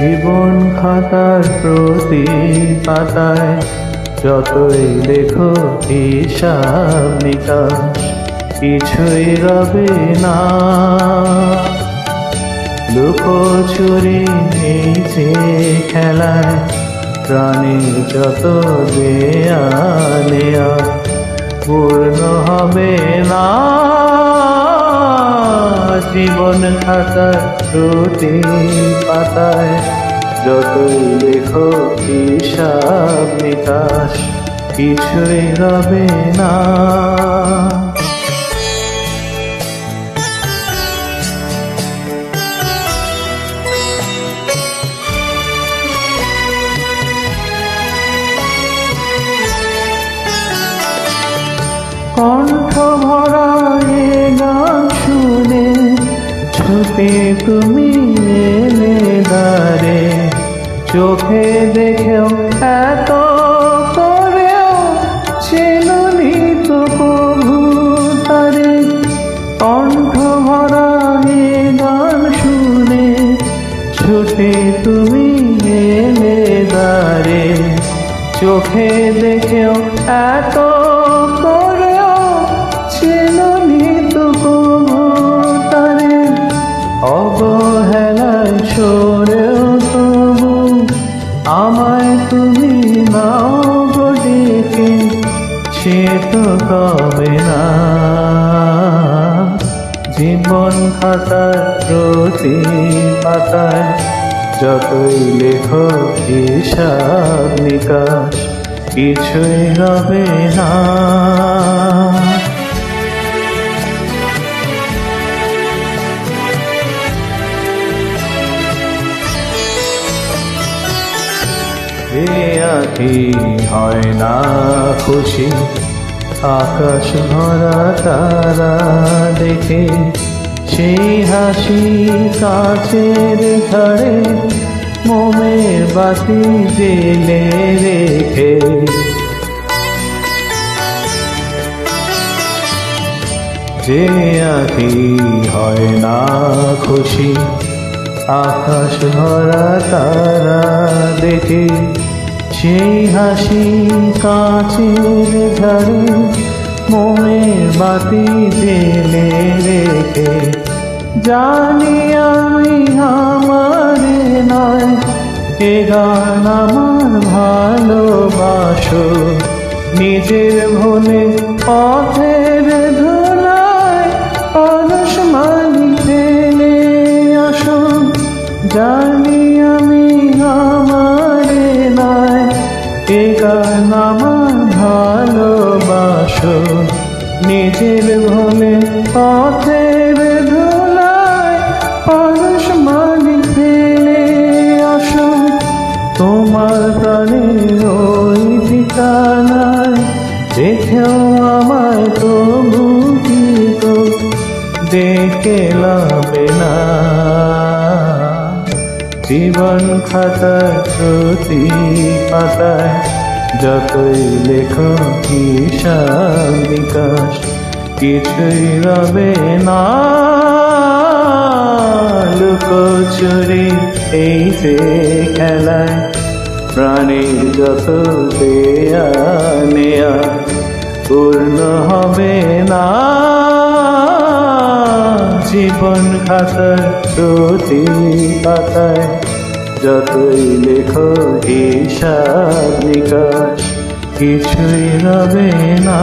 জীবন খাতার প্রতি পাতায় যতই লেখো হিসাব নিকাশ কিছুই রবে না। লুকোচুরি এই যে খেলায় প্রাণীর যত দেয়া নেয়া পূর্ণ হবে না। জীবন খাতার প্রতি পাতায় যতই লেখো হিসাব নিকাশ কিছুই রবে না। কণ্ঠ ভরা এ গান শুনে ছুটে তুমি এলে দ্বারে, চোখে দেখেও এত করেও চেননি তো প্রভু তারে। কণ্ঠ ভরা এ গান শুনে ছুটে তুমি এলে দ্বারে, চোখে দেখেও এত করেও চেননি তো প্রভু তারে। অবহেলায় সরেও তবু আমায় তুমি নাও গো ডেকে, সে তো কবে না। জীবন খাতার প্রতি পাতায় যতই লেখো হিসাব নিকাশ কিছুই রবে না। এ আঁখি হয় না খুশি আকাশ ভরা তারা দেখে, সেই হাসি কাছের ঘরে মোমের বাতি জেলে রেখে। যে আঁখি হয় না খুশি আকাশ ভরা তারা দেখে, সেই হাসি কাছের ঘরে মোমের বাতি জেলে রেখে। জানি আমি আমার নয় এ গান আমার ভালোবাসো, নিজের ভুলে পথের ধুলায় অলস মানি ফেলে আসো। জানি আমি আমার নয় এ গান আমার ভালোবাসো, নিজের ভুলে পথের ধুলায় অলস মানি ফেলে আসো। তোমার প্রাণের ওই ঠিকানায় দেখেও আমায় তবু কি তো দেখে লাবে না। জীবন খাতার প্রতি পাতায় যতই লেখো হিসাব নিকাশ কিছুই রবে না। লুকোচুরি এই যে খেলায় প্রাণীর যত দেয়া নেয়া পূর্ণ হবে না। জীবন খাতার প্রতি পাতায় যতই লেখো হিসাব নিকাশ কিছুই রবে না।